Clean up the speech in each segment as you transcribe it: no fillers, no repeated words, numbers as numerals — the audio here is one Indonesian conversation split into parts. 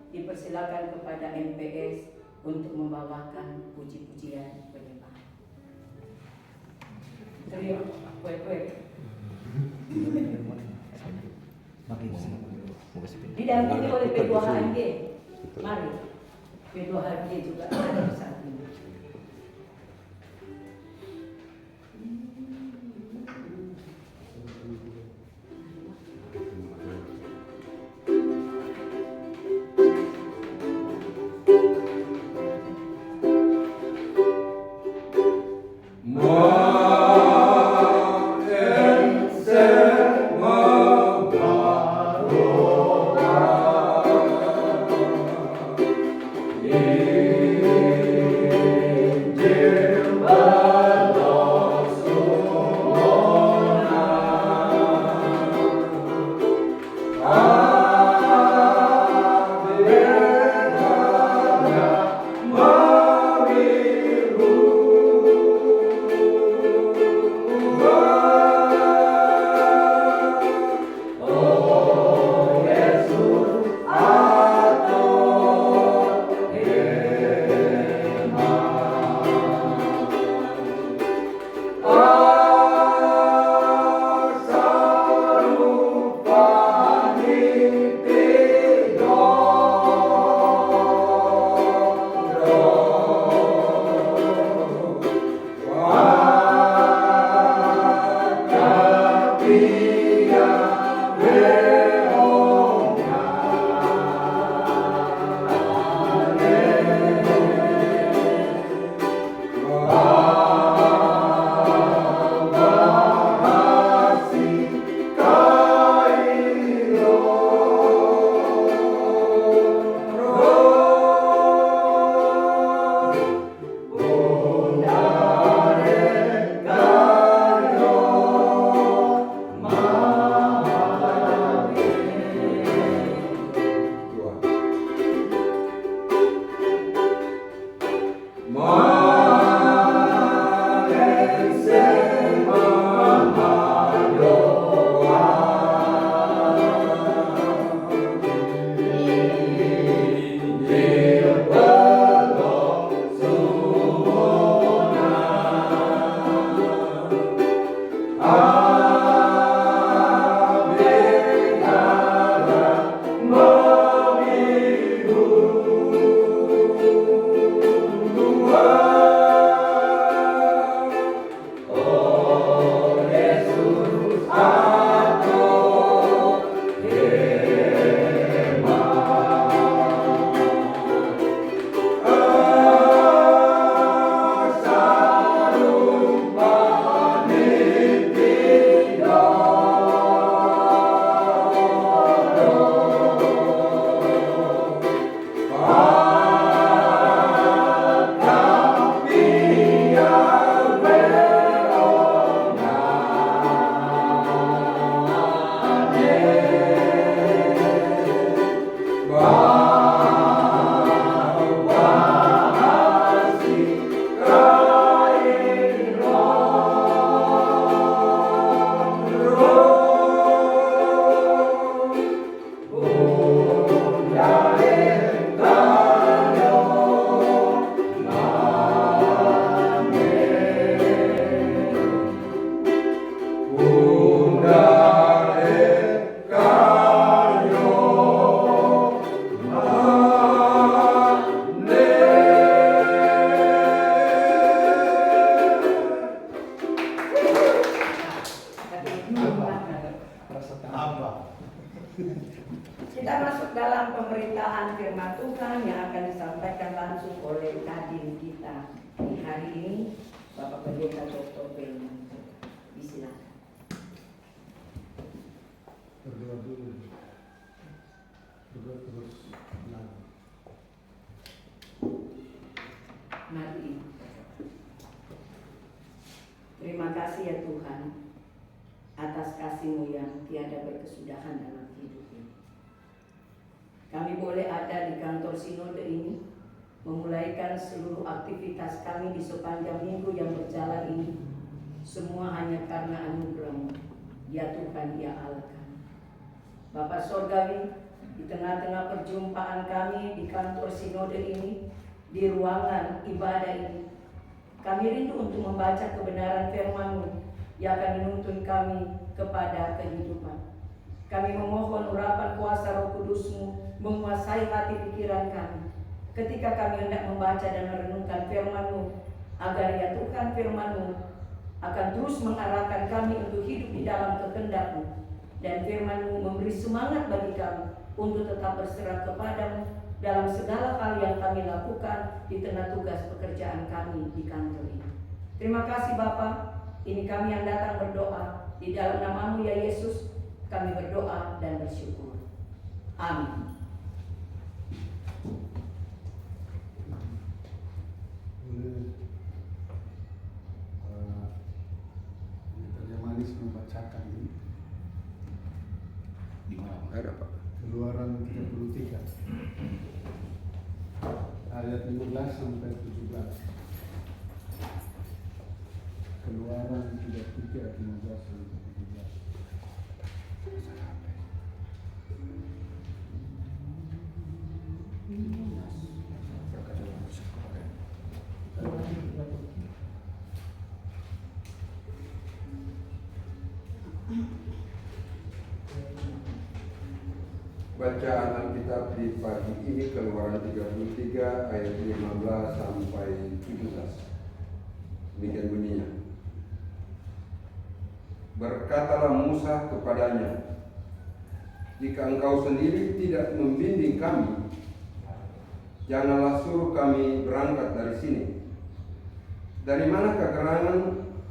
Dipersilakan kepada MPS untuk membawakan puji-pujian penyembahan. Terima didampingi oleh P2HMG. Mari P2HMG juga ada di saat ini. hadir kita di hari ini, Bapak Pendeta Dr. Pelman. Disilakan. Berdoa dulu. Berdoa terus. Mari. Terima kasih ya Tuhan atas kasih-Mu yang tiada berkesudahan dalam hidup ini. Kami boleh ada di kantor sinode ini, memulaikan seluruh aktivitas kami di sepanjang minggu yang berjalan ini. Semua hanya karena anugerah-Mu, ya Tuhan, ya Allah kami. Bapak Sorgawi, di tengah-tengah perjumpaan kami di kantor sinode ini, di ruangan ibadah ini, kami rindu untuk membaca kebenaran firman-Mu yang akan menuntun kami kepada kehidupan. Kami memohon urapan kuasa Roh Kudus-Mu menguasai hati pikiran kami ketika kami hendak membaca dan merenungkan firman-Mu, agar ya Tuhan firman-Mu akan terus mengarahkan kami untuk hidup di dalam kehendak-Mu, dan firman-Mu memberi semangat bagi kami untuk tetap berserah kepada-Mu dalam segala hal yang kami lakukan di tengah tugas pekerjaan kami di kantor ini. Terima kasih Bapa, ini kami yang datang berdoa di dalam nama-Mu ya Yesus. Kami berdoa dan bersyukur. Amin. Boleh Manis membacakan ini. Di mana ada Pak? Keluaran 33 ayat 15 sampai 17. Keluaran 33 ayat 15 sampai 17. Bacaan Alkitab di pagi ini Keluaran 33 ayat 15 sampai 17. Demikian bunyinya. Berkatalah Musa kepadanya, jika engkau sendiri tidak membimbing kami, janganlah suruh kami berangkat dari sini. Dari manakah gerangan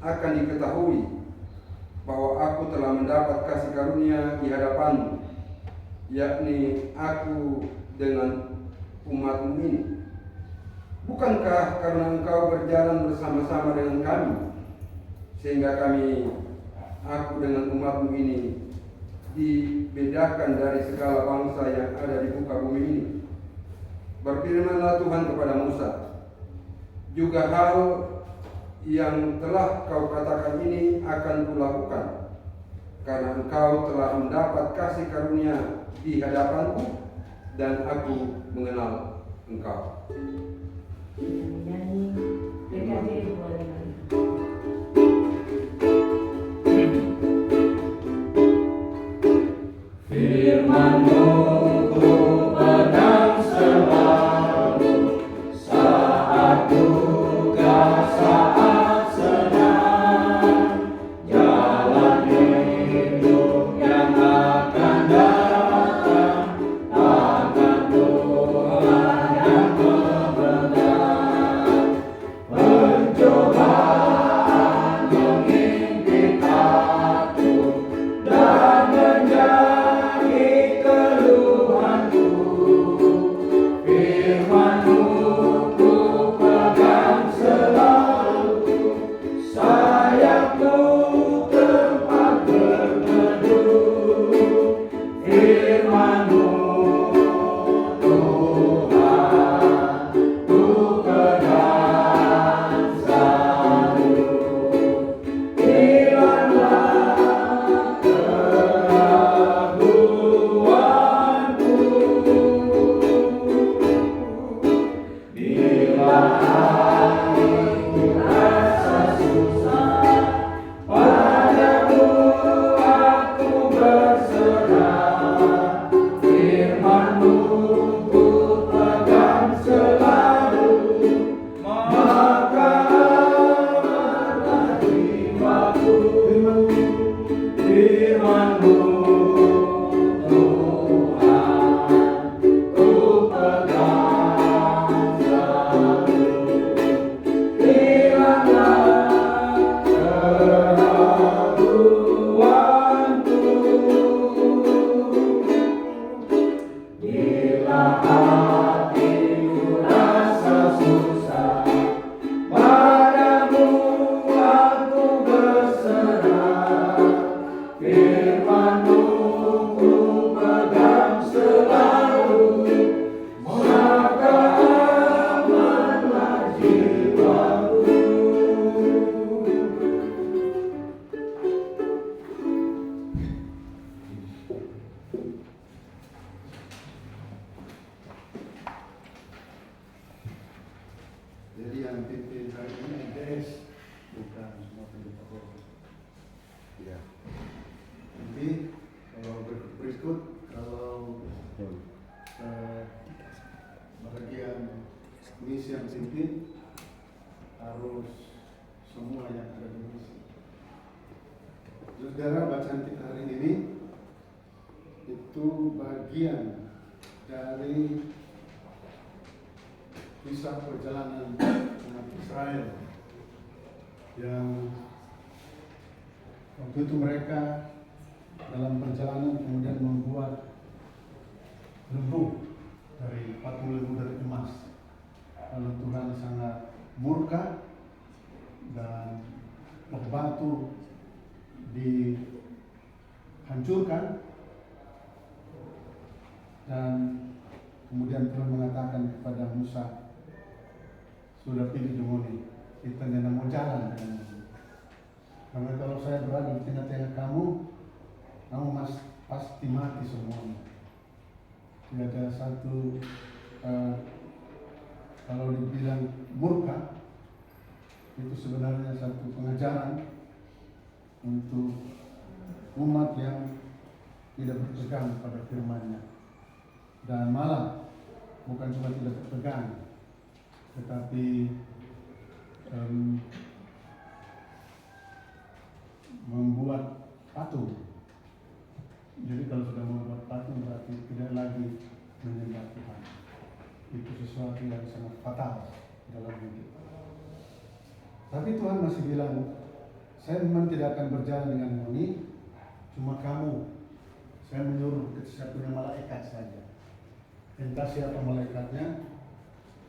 akan diketahui bahwa aku telah mendapat kasih karunia di hadapanmu, yakni aku dengan umatmu ini? Bukankah karena engkau berjalan bersama-sama dengan kami, sehingga aku dengan umatmu ini dibedakan dari segala bangsa yang ada di muka bumi ini? Berfirmanlah Tuhan kepada Musa, juga hal yang telah kau katakan ini akan kulakukan, karena engkau telah mendapat kasih karunia di hadapanku, dan aku mengenal engkau. Nyanyi PKJ boleh. Firman-Mu ku pegang selalu, saat duka, saat senang, jalan hidup yang akan datang, tangan Tuhan yang memegang. Pencobaan mengimpit aku dan menjadi keluhanku. Firman-Mu ku pegang selalu, sayapku tempat berteduh. Firman-Mu Tuhan ku pegang selalu. Hilanglah keraguanku bila hatiku rasa susah, padamu aku berserah. Firman-Mu ku pegang selalu, maka amanlah jiwaku. Firman-Mu Tuhan ku pegang selalu. Jadi yang pimpin hari ini MTS, bukan semua pendeta Roh. Ya. Nanti kalau berikut kalau bagian misi yang pimpin harus semua yang ada di misi. Saudara, bacaan kita hari ini itu bagian dari kisah perjalanan umat Israel yang waktu itu mereka dalam perjalanan kemudian membuat lembu dari patung lembu dari emas. Lalu Tuhan sangat murka dan batu dihancurkan, dan kemudian Tuhan mengatakan kepada Musa, sudah pilih demoni, kita tidak mau jalan dengan ini. Karena kalau saya berada di tengah-tengah kamu pasti mati semuanya. Tidak ada satu kalau dibilang murka, itu sebenarnya satu pengajaran untuk umat yang tidak berpegang pada firman-Nya. Dan malah bukan cuma tidak berpegang, tetapi membuat patung. Jadi kalau sudah membuat patung berarti tidak lagi menyembah Tuhan. Itu sesuatu yang sangat fatal dalam hidup. Tapi Tuhan masih bilang, saya memang tidak akan berjalan dengan murni, cuma kamu. Saya menyuruh ke saya punya malaikat saja. Entah siapa malaikatnya,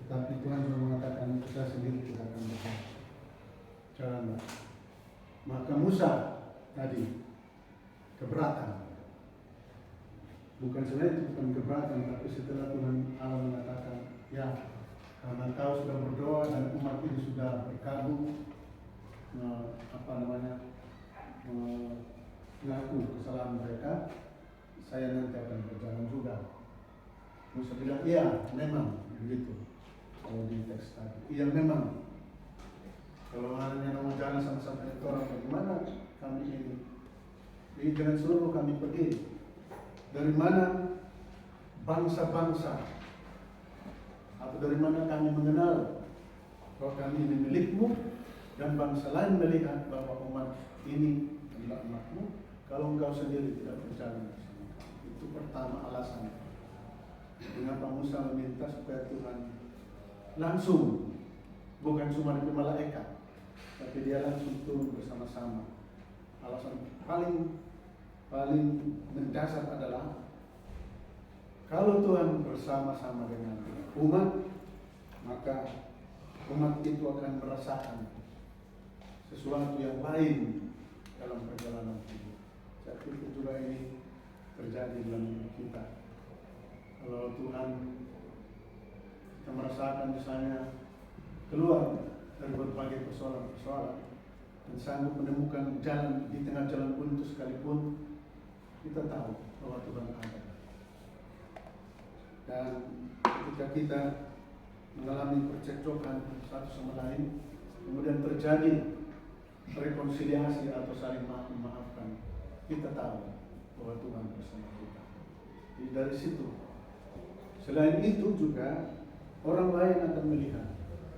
tetapi Tuhan sudah mengatakan saya sendiri tidak akan berjalan. Jangan. Maka Musa tadi keberatan. Bukan sebenarnya itu bukan keberatan, tapi setelah Tuhan Allah mengatakan, ya, karena kau sudah berdoa dan umat ini sudah berkabung, mengaku kesalahan mereka, saya nanti akan berjalan juga. Musa bilang, iya, memang begitu. Kalau di teks tadi, iya memang. Kalau hanya mau jalan sama-sama dengan orang, bagaimana kami ini? Jadi dengan seluruh kami pergi. Dari mana bangsa-bangsa atau dari mana kami mengenal bahwa kami ini milikmu, dan bangsa lain melihat bahwa umat ini adalah umatmu kalau engkau sendiri tidak berjalan bersama kami. Itu pertama alasan mengapa Musa meminta supaya Tuhan langsung, bukan cuma dari malaikat, tapi dia langsung turun bersama-sama. Alasan paling mendasar adalah kalau Tuhan bersama-sama dengan umat, maka umat itu akan merasakan sesuatu yang lain dalam perjalanan hidup. Saya pikir juga ini terjadi dalam hidup kita. Kalau Tuhan kita merasakan misalnya keluar dari berbagai persoalan-persoalan dan sanggup menemukan jalan di tengah jalan buntu sekalipun, kita tahu bahwa Tuhan ada. Dan ketika kita mengalami percekcokan satu sama lain, kemudian terjadi rekonsiliasi atau saling memaafkan, kita tahu bahwa Tuhan bersama kita. Jadi dari situ, selain itu juga orang lain akan melihat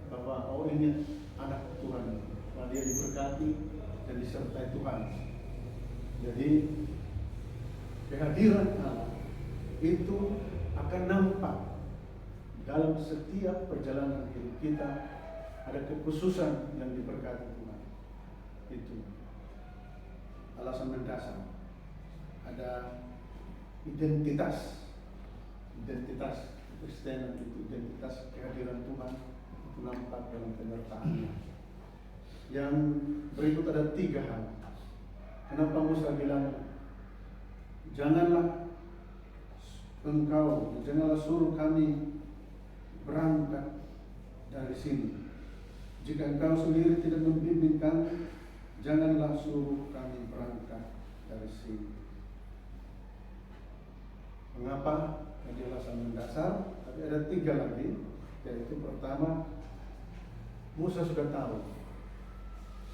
bahwa oh ini anak Tuhan, bahwa dia diberkati dan disertai Tuhan. Jadi kehadiran Allah itu akan nampak dalam setiap perjalanan hidup kita. Ada kekhususan yang diberkati Tuhan. Itu alasan mendasar. Ada identitas Kristenan, itu identitas kehadiran Tuhan itu nampak dalam penyertaannya. Yang berikut ada 3 hal. Kenapa Musa bilang janganlah suruh kami berangkat dari sini. Jika engkau sendiri tidak membimbing kami, janganlah suruh kami berangkat dari sini. Mengapa? Jadi alasan mendasar, tapi ada 3 lagi, yaitu pertama, Musa sudah tahu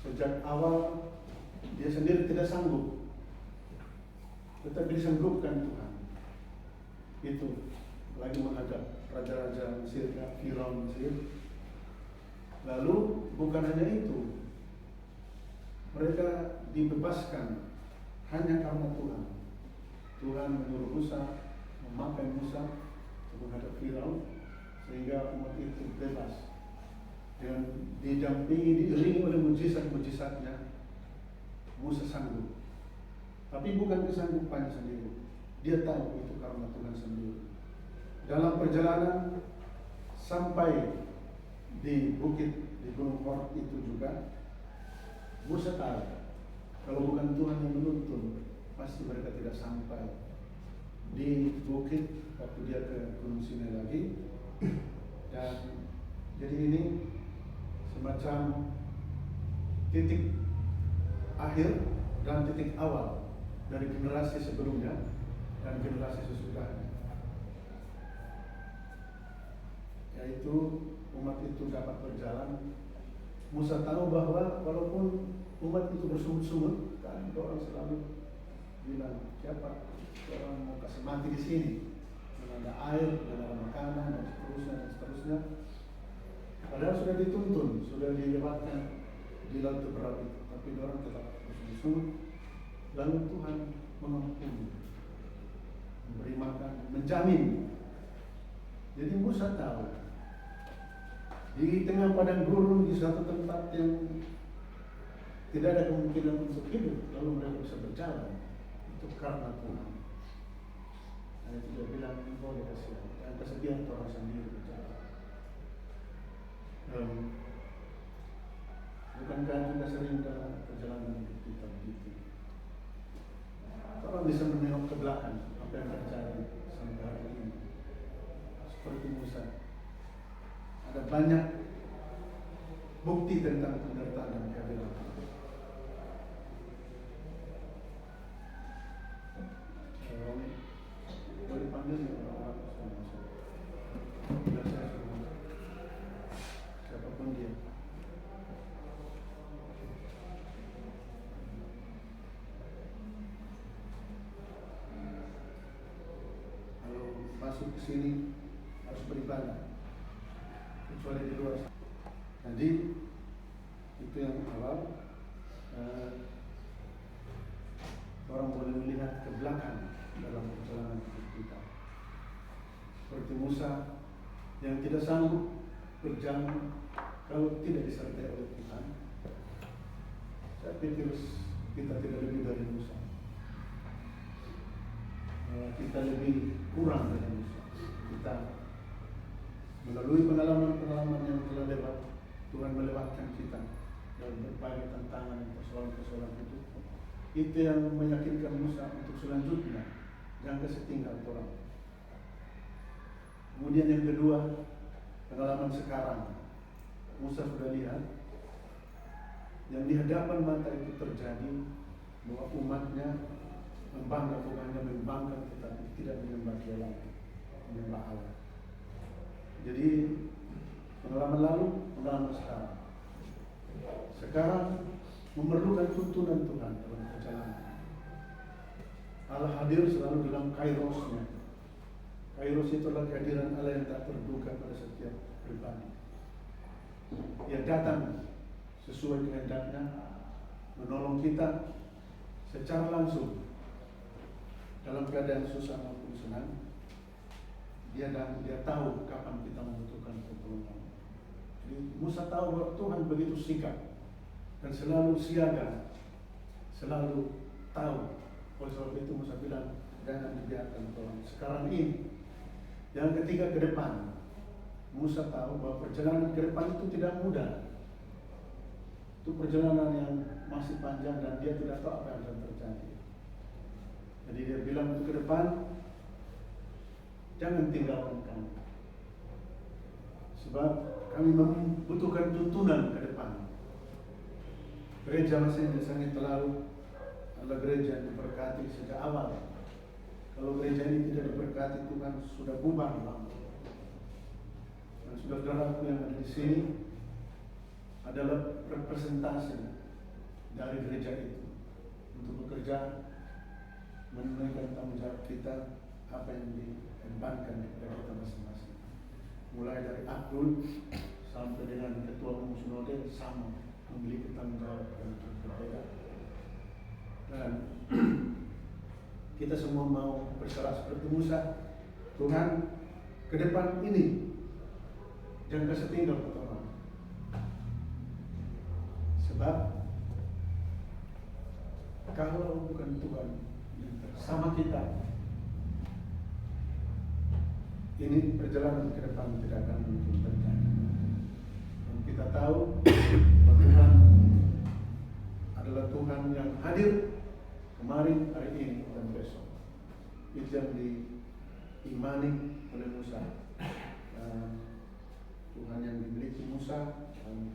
sejak awal dia sendiri tidak sanggup, tetapi disanggupkan Tuhan. Itu lagi menghadap raja-raja Mesir, Firaun Mesir. Lalu bukan hanya itu, mereka dibebaskan hanya karena Tuhan. Tuhan menyuruh Musa, memakai Musa untuk menghadap Firaun, sehingga umat itu bebas. Dan didampingi, diiringi oleh mujizat-mujizatnya, Musa sanggup. Tapi bukan kesanggupannya sendiri, dia tahu itu karena Tuhan sendiri. Dalam perjalanan sampai di bukit di Gunung Hor itu juga, Musa tahu kalau bukan Tuhan yang menuntun, pasti mereka tidak sampai di bukit waktu dia ke Gunung Sinai lagi. Dan jadi ini semacam titik akhir dan titik awal dari generasi sebelumnya dan generasi sesudahnya, yaitu umat itu dapat berjalan. Musa tahu bahwa walaupun umat itu bersungut-sungut, kan orang selalu bilang, siapa orang mau kasih mati di sini, dan ada air, dan ada makanan, dan seterusnya. Padahal sudah dituntun, sudah dilewatkan di laut Teberau itu, tapi orang tetap bersungut-sungut. Lalu Tuhan mengampuni, memberi makan, menjamin. Jadi Musa tahu di tengah padang gurun, di suatu tempat yang tidak ada kemungkinan untuk hidup, lalu mereka bisa berjalan, itu karena Tuhan. Nah, itu dia bilang, boleh kasih, dan kesedihan orang sendiri berjalan. Bukankah kita sering dalam perjalanan kita begitu? Orang bisa menengok ke belakang apa yang terjadi sampai hari ini. Seperti Musa, ada banyak bukti tentang penderitaan dan kehadiran Tuhan. Boleh panggil orang-orang siapapun dia. Kalau masuk ke sini harus beribadah, kecuali di luar. Jadi itu yang awal. Orang boleh melihat ke belakang dalam perjalanan hidup kita. Seperti Musa yang tidak sanggup berjalan kalau tidak disertai oleh Tuhan. Saya pikir kita tidak lebih dari Musa. Kita lebih kurang dari Musa. Kita melalui pengalaman-pengalaman yang telah lewat, Tuhan melewatkan kita dalam berbagai tantangan dan persoalan-persoalan itu. Itu yang meyakinkan Musa untuk selanjutnya jangan kesetinggal orang. Kemudian yang kedua, pengalaman sekarang. Musa sudah lihat yang di hadapan mata itu terjadi, bahwa umatnya membangkang, bukan hanya membangkang tetapi tidak menyembah Dia lagi, menyembah Allah. Jadi pengalaman lalu, pengalaman sekarang. Sekarang memerlukan tuntunan Tuhan dalam perjalanan. Allah hadir selalu dalam kairosnya. Kairos itu adalah kehadiran Allah yang tak terduga pada setiap pribadi. Dia datang sesuai kehendaknya, menolong kita secara langsung dalam keadaan susah maupun senang. Dia tahu kapan kita membutuhkan pertolongan. Jadi Musa tahu bahwa Tuhan begitu sigap dan selalu siaga, selalu tahu. Oleh sebab itu Musa bilang, jangan dibiarkan Tuhan. Sekarang ini, yang ketiga ke depan, Musa tahu bahwa perjalanan ke depan itu tidak mudah. Itu perjalanan yang masih panjang dan dia tidak tahu apa yang akan terjadi. Jadi dia bilang ke depan, jangan tinggalkan kami. Sebab kami membutuhkan tuntunan ke depan. Gereja masih sangat terlalu adalah gereja yang diberkati sejak awal. Kalau gereja ini tidak diberkati, Tuhan sudah bubar lama. Dan saudara-saudaraku yang ada di sini, adalah representasi dari gereja itu untuk bekerja menunaikan tanggung jawab kita apa yang diembankan kepada kita masing-masing. Mulai dari Abdul sampai dengan ketua umum sinode sama memiliki tanggung jawab yang berbeda. Dan kita semua mau berserah seperti Musa. Tuhan, ke depan ini jangan kasih tinggal ke orang. Sebab kalau bukan Tuhan yang bersama kita, ini perjalanan ke depan tidak akan mungkin terjadi. Dan kita tahu bahwa Tuhan adalah Tuhan yang hadir kemarin, hari ini, dan besok. Itu yang diimani oleh Musa. Tuhan yang dimiliki Musa dan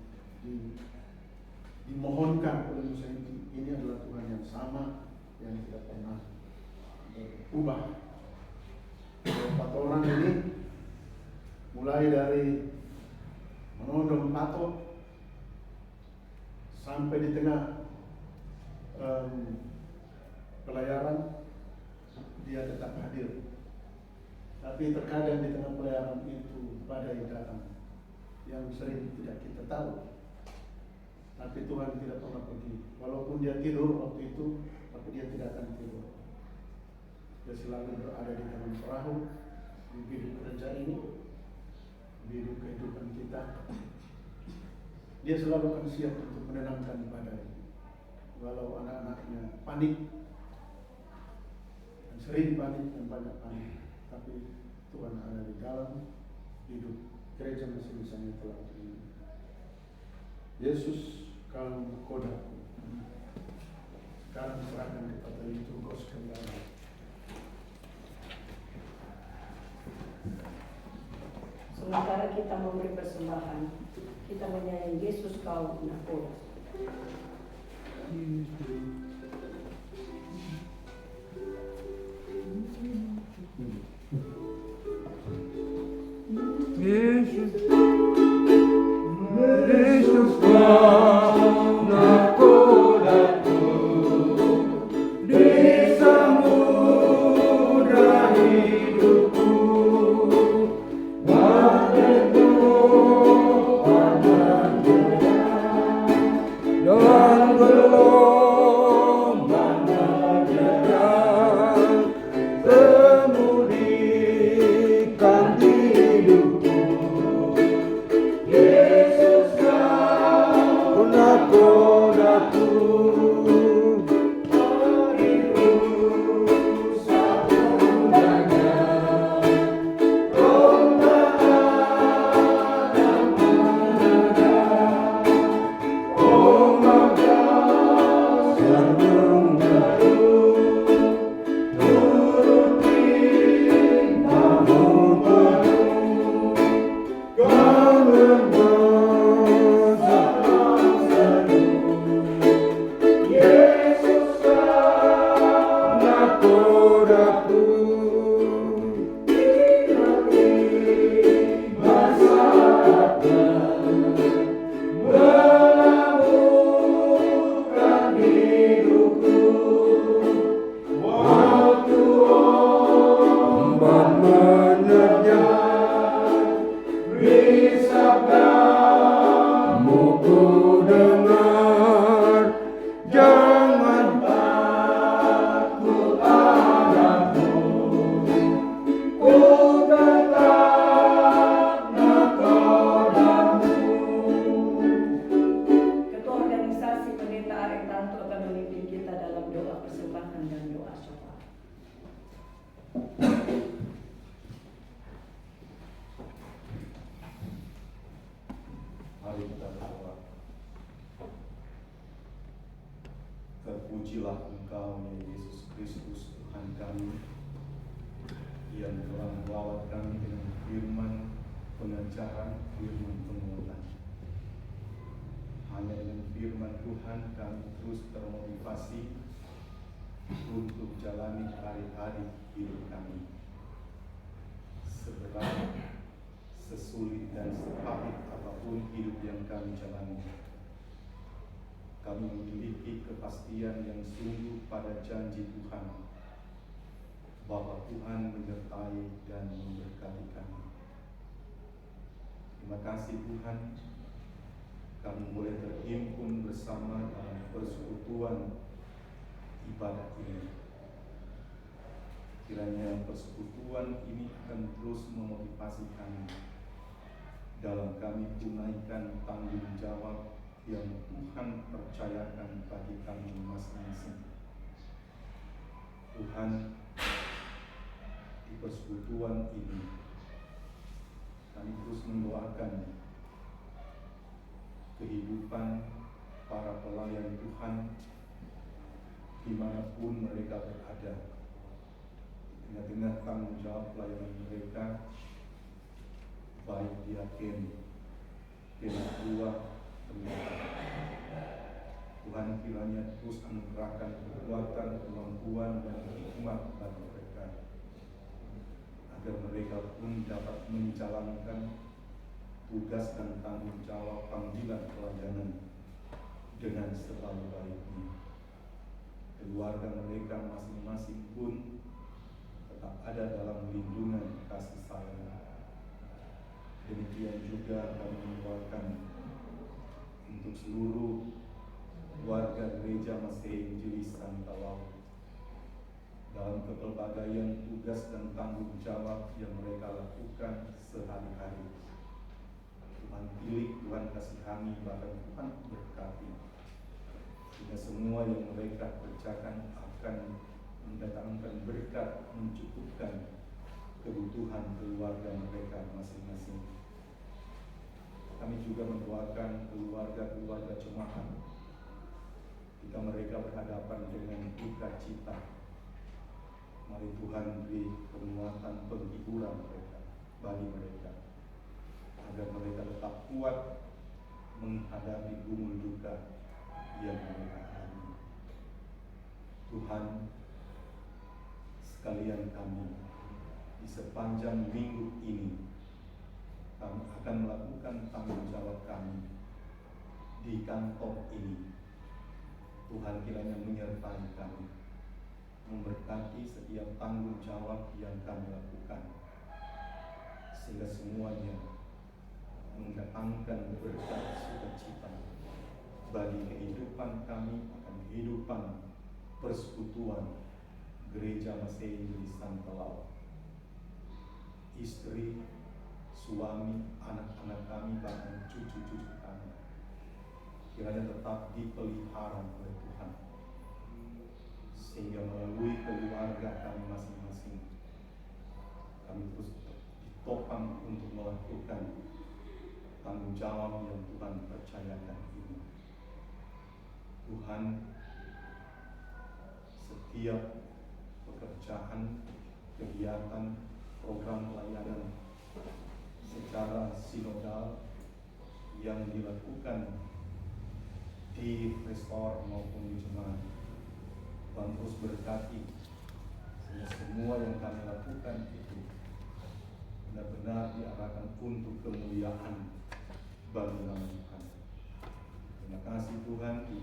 dimohonkan oleh Musa ini adalah Tuhan yang sama, yang tidak pernah berubah. 4 orang ini mulai dari menodong patok sampai di tengah pelayaran dia tetap hadir. Tapi terkadang di tengah pelayaran itu badai datang yang sering tidak kita tahu. Tapi Tuhan tidak pernah pergi. Walaupun dia tidur waktu itu, tapi dia tidak akan tidur. Dia selalu berada di dalam perahu, di hidup gereja ini, di hidup kehidupan kita. Dia selalu akan siap untuk menenangkan badai. Walau anak-anaknya panik, dan sering panik dan banyak panik, tapi Tuhan ada di dalam hidup gereja masing-masing yang telah ini. Yesus, kalau mengkodaku, sekarang serahkan kepada itu kau sekalian. Sementara kita memberi persembahan, kita menyanyi Yesus kau nakoda. Yesus, Yesus kau nakodaku di samudra hidupku. Dan gelombang menerjang kemudikan hidupku. Yesus kau nakodaku, itu sabunanya rombongan yang menegak. Oh magas yang menggeruh, turuti namun penuh, kau membasakan seluruh. Yesus kau nakodaku, melabuhkan hidupku waktu ombak menerjang. Beri sabdamu ku dengar, jangan takut anakku, ku tetap nakodamu. Ketua organisasi Pendeta Arek Tanto akan memimpin kita dalam doa persembahan dan doa syafaat. Mari kita berdoa. Terpujilah Engkau, ya Yesus Kristus, Tuhan kami, yang telah melawat kami dengan firman pengajaran, firman penguatan. Hanya dengan firman Tuhan kami terus termotivasi untuk jalani hari-hari hidup kami. sesulit dan sepahit apapun hidup yang kami jalani. Kami memiliki kepastian yang sungguh pada janji Tuhan, bahwa Tuhan menyertai dan memberkati kami. Terima kasih Tuhan, kami boleh terhimpun bersama dalam persekutuan ibadah ini. Kiranya persekutuan ini akan terus memotivasi kami dalam kami tunaikan tanggung jawab yang Tuhan percayakan bagi kami masing-masing. Tuhan, di persekutuan ini kami terus mendoakan kehidupan para pelayan Tuhan dimanapun mereka berada. Di tengah-tengah tanggung jawab pelayanan mereka, baik di Aken, kedua, Tuhan kiranya terus anugerahkan kekuatan, kemampuan, dan hikmat bagi mereka, agar mereka pun dapat menjalankan tugas dan tanggung jawab panggilan pelayanan dengan sebaik-baiknya. Keluarga mereka masing-masing pun tetap ada dalam lindungan kasih sayang. Demikian juga kami mendoakan untuk seluruh warga Gereja Masehi Injilis Santa Laut dalam kepelbagaian tugas dan tanggung jawab yang mereka lakukan sehari-hari. Tuhan pilih, Tuhan kasihani, bahkan Tuhan berkati, sehingga semua yang mereka kerjakan akan mendatangkan berkat, mencukupkan kebutuhan keluarga mereka masing-masing. Kami juga mendoakan keluarga-keluarga jemaat jika mereka berhadapan dengan duka cita. Mari Tuhan beri penguatan, penghiburan bagi mereka, agar mereka tetap kuat menghadapi gumul duka yang mereka alami. Tuhan, sekalian kami di sepanjang minggu ini, kami akan melakukan tanggung jawab kami di kantor ini. Tuhan kiranya menyertai kami, memberkati setiap tanggung jawab yang kami lakukan, sehingga semuanya mendatangkan berkat sukacita bagi kehidupan kami, akan kehidupan persekutuan Gereja Masehi Injilis Santa Laut. Istri, suami, anak-anak kami, bahkan cucu-cucu kami, kiranya tetap dipelihara oleh Tuhan, sehingga melalui keluarga kami masing-masing, kami terus ditopang untuk melakukan tanggung jawab yang Tuhan percayakan ini. Tuhan, setiap pekerjaan, kegiatan, program pelayanan secara sinodal yang dilakukan di restor maupun di jemaat, Tuhan terus berkati, sehingga semua yang kami lakukan itu benar-benar diarahkan untuk kemuliaan bagi nama Tuhan. Terima kasih Tuhan, di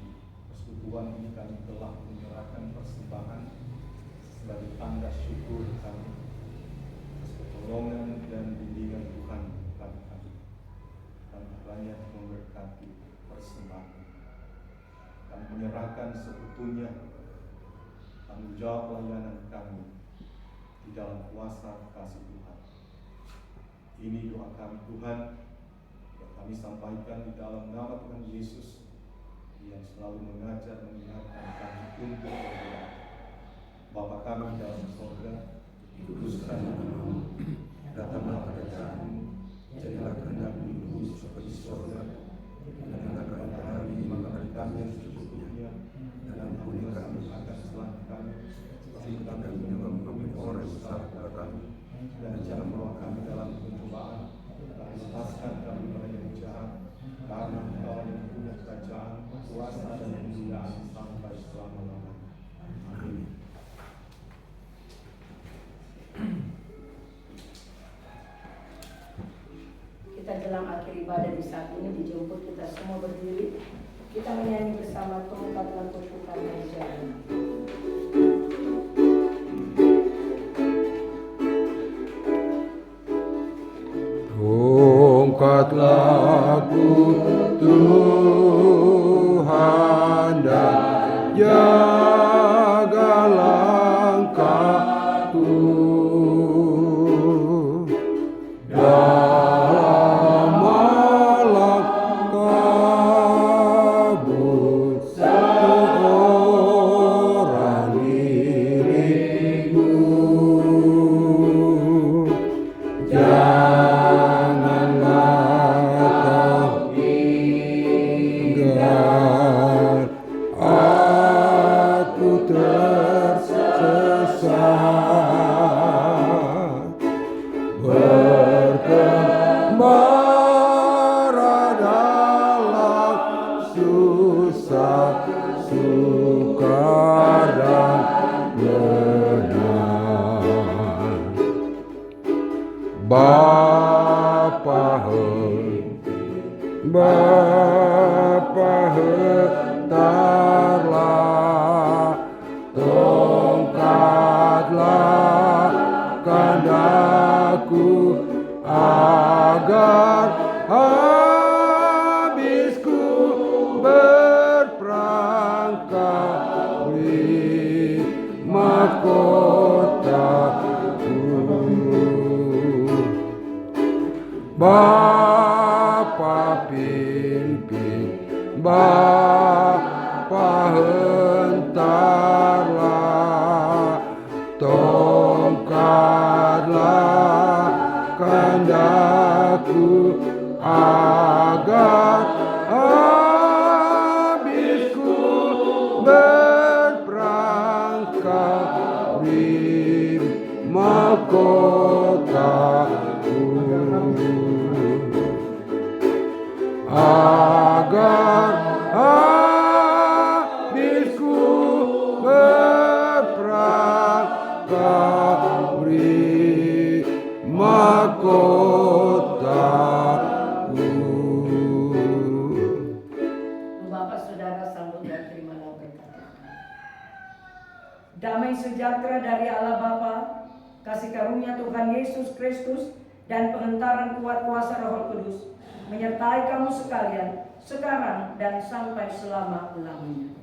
persekutuan ini kami telah menyerahkan persembahan sebagai tanda syukur kami atas pertolongan dan bimbingan Tuhan bagi kami. Kami banyak memberkati persembahan. Kami menyerahkan sekutunya tanggung jawab pelayanan kami di dalam kuasa kasih Tuhan. Ini doa kami Tuhan, yang kami sampaikan di dalam nama Tuhan Yesus, yang selalu mengajar mengingatkan kami untuk berdoa. Bapa kami dalam surga, dikuduskan namamu, datanglah kerajaanmu, jadilah kehendakmu di bumi seperti di surga. Berikanlah kepada kami makan kami yang secukupnya, dan ampuni kami akan kesalahan kami, seperti kami mengampuni orang yang bersalah kepada kami, dan jangan membawa kami dalam pencobaan, tapi lepaskan kami dari yang jahat, karena Engkau yang punya kerajaan, kuasa dan kemuliaan sampai selama-lamanya. Amin. semua berdiri. Kita menyanyi bersama tongkatlah kutukan yang jalan. Tongkatlah Tuhan dan jaga langkahku dalam malam kabut seorang diriku. Bapa hentarlah tongkatlah kandaku agar habisku berperangkap di mahkotaku. Bapa pimpin, Bapa hentarlah tongkatlah kandaku agar habisku berperangkap di mahkotaku. Agar habisku berperangkap di mahkotaku. Bapak saudara sambut dan terimalah berkat. Damai sejahtera dari Allah Bapa, kasih karunia Tuhan Yesus Kristus, dan pengentaran kuat kuasa Roh Kudus menyertai kamu sekalian sekarang dan sampai selama-lamanya.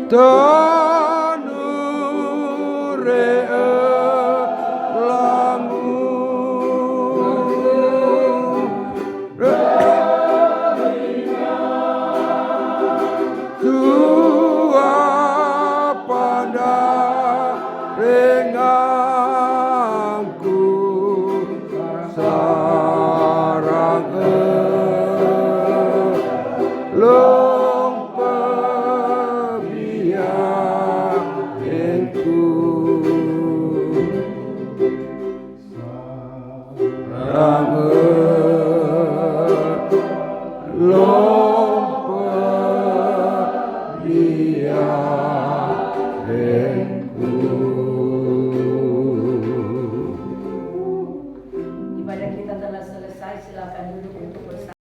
Tanure lamu Tua pada